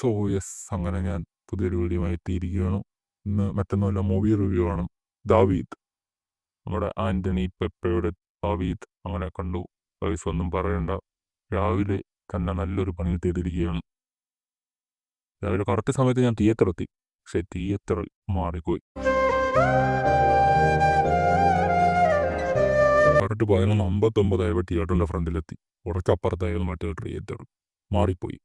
So yes, അങ്ങനെ ഞാൻ പുതിയൊരു വീഡിയോയുമായി എത്തിയിരിക്കുകയാണ്. ഇന്ന് മറ്റൊന്നുമല്ല, മൂവി റിവ്യൂ ആണ്. ദാവീദ്, നമ്മുടെ ആന്റണി പെപ്പയുടെ ദാവീദ് അങ്ങനെ കണ്ടു. വയസ്സ് ഒന്നും പറയണ്ട, രാവിലെ തന്നെ നല്ലൊരു പണി കിട്ടിയിരിക്കുകയാണ്. രാവിലെ കറക്റ്റ് സമയത്ത് ഞാൻ തിയേറ്റർ എത്തി, പക്ഷേ തിയേറ്റർ മാറിപ്പോയി. കറക്റ്റ് 11:59 തിയേറ്ററിൻ്റെ ഫ്രണ്ടിലെത്തി. കുറച്ചപ്പുറത്തായിരുന്നു മറ്റൊരു തിയേറ്റർ, മാറിപ്പോയി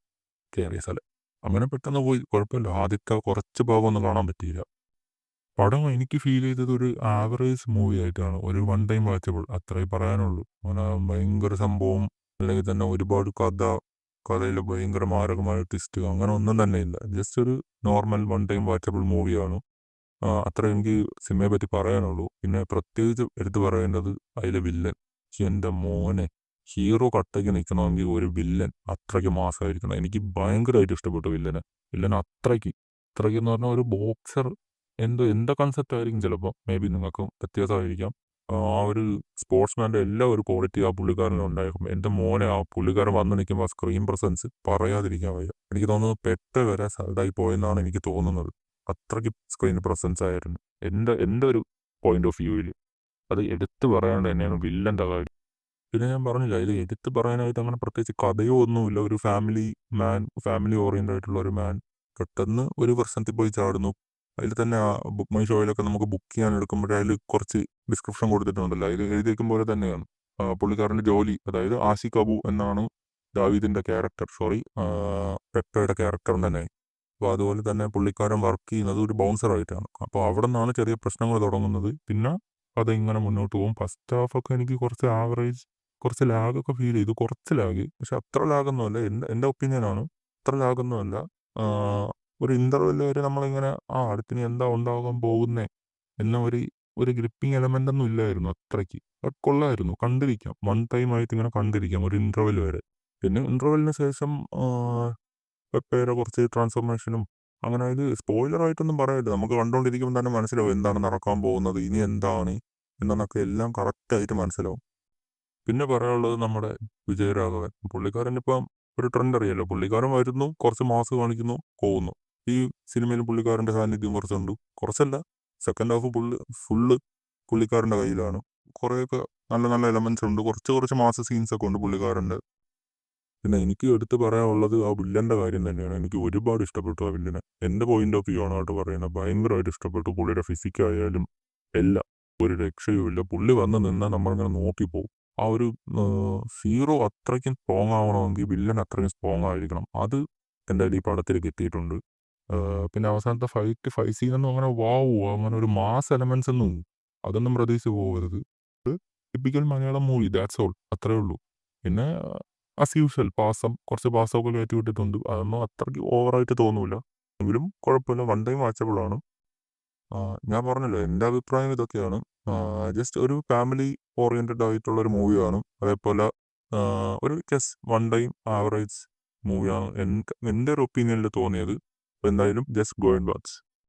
കയറിയ സ്ഥലം. അങ്ങനെ പെട്ടെന്ന് പോയി, കുഴപ്പമില്ല. ആദ്യത്തെ കുറച്ച് ഭാഗമൊന്നും കാണാൻ പറ്റിയില്ല. പടം എനിക്ക് ഫീൽ ചെയ്തത് ഒരു ആവറേജ് മൂവി ആയിട്ടാണ്. ഒരു വൺ ടൈം വാച്ചബിൾ, അത്രേ പറയാനുള്ളൂ. അങ്ങനെ ഭയങ്കര സംഭവം അല്ലെങ്കിൽ തന്നെ ഒരുപാട് കഥയിൽ ഭയങ്കര മാരകമായ ട്വിസ്റ്റ് അങ്ങനെ ഒന്നും തന്നെ ഇല്ല. ജസ്റ്റ് ഒരു നോർമൽ വൺ ടൈം വാച്ചബിൾ മൂവിയാണ്. അത്രേ എനിക്ക് സിനിമയെ പറ്റി പറയാനുള്ളൂ. പിന്നെ പ്രത്യേകിച്ച് എടുത്തു പറയേണ്ടത് അതിലെ വില്ലൻ. എൻ്റെ മോനെ, ഹീറോ കട്ടയ്ക്ക് നിൽക്കണമെങ്കിൽ ഒരു വില്ലൻ അത്രയ്ക്ക് മാസമായിരിക്കണം. എനിക്ക് ഭയങ്കരമായിട്ട് ഇഷ്ടപ്പെട്ടു വില്ലനെ. വില്ലൻ അത്രയ്ക്ക് എന്ന് പറഞ്ഞാൽ ഒരു ബോക്സർ, എന്താ കൺസെപ്റ്റ് ആയിരിക്കും ചിലപ്പോൾ, മേ ബി നിങ്ങൾക്കും വ്യത്യാസമായിരിക്കാം. ആ ഒരു സ്പോർട്സ്മാൻ്റെ എല്ലാ ഒരു ക്വാളിറ്റി ആ പുള്ളിക്കാരനും ഉണ്ടായിരിക്കും. എൻ്റെ മോനെ, ആ പുള്ളിക്കാരൻ വന്ന് നിൽക്കുമ്പോൾ ആ സ്ക്രീൻ പ്രസൻസ് പറയാതിരിക്കാൻ വയ്യ. എനിക്ക് തോന്നുന്നത് പെട്ട് വരെ സൈഡായി പോയെന്നാണ് എനിക്ക് തോന്നുന്നത്. അത്രയ്ക്ക് സ്ക്രീൻ പ്രസൻസ് ആയിരുന്നു എൻ്റെ ഒരു പോയിന്റ് ഓഫ് വ്യൂവിൽ. അത് എടുത്തു പറയാണ്ട് തന്നെയാണ് വില്ലൻ്റെ കാര്യം. പിന്നെ ഞാൻ പറഞ്ഞില്ല, ഇത് എടുത്ത് പറയാനായിട്ട് അങ്ങനെ പ്രത്യേകിച്ച് കഥയോ ഒന്നുമില്ല. ഒരു ഫാമിലി ഓറിയൻ്റ് ആയിട്ടുള്ള ഒരു മാൻ പെട്ടെന്ന് ഒരു പ്രശ്നത്തിൽ പോയി ചാടുന്നു. അതിൽ തന്നെ ബുക്ക് മൈ ഷോയിലൊക്കെ നമുക്ക് ബുക്ക് ചെയ്യാൻ എടുക്കുമ്പോഴേ അതിൽ കുറച്ച് ഡിസ്ക്രിപ്ഷൻ കൊടുത്തിട്ടുണ്ടല്ലോ, അതിൽ എഴുതിയേക്കും പോലെ തന്നെയാണ്. പുള്ളിക്കാരൻ്റെ ജോലി, അതായത് ആഷിഖ് അബു എന്നാണ് ദാവീദിൻ്റെ ക്യാരക്ടർ, പെപ്പയുടെ ക്യാരക്ടർ തന്നെ. അപ്പോൾ അതുപോലെ തന്നെ പുള്ളിക്കാരൻ വർക്ക് ചെയ്യുന്നത് ഒരു ബൗൺസറായിട്ടാണ്. അപ്പോൾ അവിടെ നിന്നാണ് ചെറിയ പ്രശ്നങ്ങൾ തുടങ്ങുന്നത്. പിന്നെ അതിങ്ങനെ മുന്നോട്ട് പോകും. ഫസ്റ്റ് ഹാഫൊക്കെ എനിക്ക് കുറച്ച് ആവറേജ്, കുറച്ച് ലാഗൊക്കെ ഫീൽ ചെയ്തു. കുറച്ച് ലാഗ്, പക്ഷെ അത്ര ലാഗൊന്നുമല്ല. എൻ്റെ ഒപ്പീനിയനാണ്, അത്ര ലാഗൊന്നുമല്ല. ഒരു ഇൻ്റർവെൽ വരെ നമ്മളിങ്ങനെ അടുത്തിന് എന്താ ഉണ്ടാകാൻ പോകുന്നേ എന്ന ഒരു ഗ്രിപ്പിംഗ് എലമെൻ്റ് ഒന്നും ഇല്ലായിരുന്നു അത്രയ്ക്ക്. ബട്ട് കൊള്ളായിരുന്നു, കണ്ടിരിക്കാം. വൺ ടൈം ആയിട്ട് ഇങ്ങനെ കണ്ടിരിക്കാം ഒരു ഇൻ്റർവെൽ വരെ. പിന്നെ ഇൻ്റർവെല്ലിന് ശേഷം പെപ്പയുടെ കുറച്ച് ട്രാൻസ്ഫോർമേഷനും അങ്ങനെ. ഇത് സ്പോയിലറായിട്ടൊന്നും പറയരുത്, നമുക്ക് കണ്ടുകൊണ്ടിരിക്കുമ്പോൾ തന്നെ മനസ്സിലാവും എന്താണ് നടക്കാൻ പോകുന്നത്, ഇനി എന്താണ് എന്നൊക്കെ എല്ലാം കറക്റ്റായിട്ട് മനസ്സിലാവും. പിന്നെ പറയാനുള്ളത് നമ്മുടെ വിജയരാഘവൻ. പുള്ളിക്കാരൻ ഇപ്പം ഒരു ട്രെൻഡ് അറിയാലോ. പുള്ളിക്കാരൻ വരുന്നു, കുറച്ച് മാസ് കാണിക്കുന്നു, പോകുന്നു. ഈ സിനിമയിൽ പുള്ളിക്കാരൻ്റെ സാന്നിധ്യം കുറച്ചുണ്ട്. കുറച്ചല്ല, സെക്കൻഡ് ഹാഫ് ഫുള്ള് പുള്ളിക്കാരൻ്റെ കയ്യിലാണ്. കുറേയൊക്കെ നല്ല നല്ല എലമെന്റ്സ് ഉണ്ട്. കുറച്ച് മാസ് സീൻസൊക്കെ ഉണ്ട് പുള്ളിക്കാരൻ്റെ. പിന്നെ എനിക്ക് എടുത്ത് പറയാനുള്ളത് ആ വില്ലൻ്റെ കാര്യം തന്നെയാണ്. എനിക്ക് ഒരുപാട് ഇഷ്ടപ്പെട്ടു ആ വില്ലനെ. എൻ്റെ പോയിന്റ് ഓഫ് വ്യൂ ആണ് കേട്ടോ പറയുന്നത്. ഭയങ്കരമായിട്ട് ഇഷ്ടപ്പെട്ടു. പുള്ളിയുടെ ഫിസിക്കായാലും എല്ലാം ഒരു രക്ഷയുമില്ല. പുള്ളി വന്ന് നിന്നാൽ നമ്മളിങ്ങനെ നോക്കിപ്പോവും. ആ ഒരു ഹീറോ അത്രയ്ക്കും സ്ട്രോങ് ആവണമെങ്കിൽ വില്ലൻ അത്രയും സ്ട്രോങ് ആയിരിക്കണം. അത് എന്തായാലും ഈ പടത്തിൽ കിട്ടിയിട്ടുണ്ട്. പിന്നെ അവസാനത്തെ ഫൈറ്റ് സീനൊന്നും അങ്ങനെ അങ്ങനെ ഒരു മാസ് എലമെന്റ്സ് ഒന്നും അതൊന്നും പ്രതീക്ഷിച്ച് പോകരുത്. Typical Malayalam movie, that's all, അത്രേ ഉള്ളൂ. പിന്നെ ആസ് യൂഷ്വൽ കുറച്ച് പാസമൊക്കെ കയറ്റി വിട്ടിട്ടുണ്ട്. അതൊന്നും അത്രയ്ക്ക് ഓവറായിട്ട് തോന്നൂല. എങ്കിലും കുഴപ്പമില്ല, വൺ ടൈം വാച്ചബിൾ ആണ്. ഞാൻ പറഞ്ഞല്ലോ, എൻ്റെ അഭിപ്രായം ഇതൊക്കെയാണ്. ജസ്റ്റ് ഒരു ഫാമിലി ഓറിയൻറ്റഡ് ആയിട്ടുള്ള ഒരു മൂവിയാണ്. അതേപോലെ ഒരു ജസ്റ്റ് വൺ ടൈം ആവറേജ് മൂവിയാണ് എൻ്റെ ഒരു ഒപ്പീനിയനിൽ തോന്നിയത്. അപ്പോൾ എന്തായാലും ജസ്റ്റ് ഗോ ആൻഡ് വാച്ച്.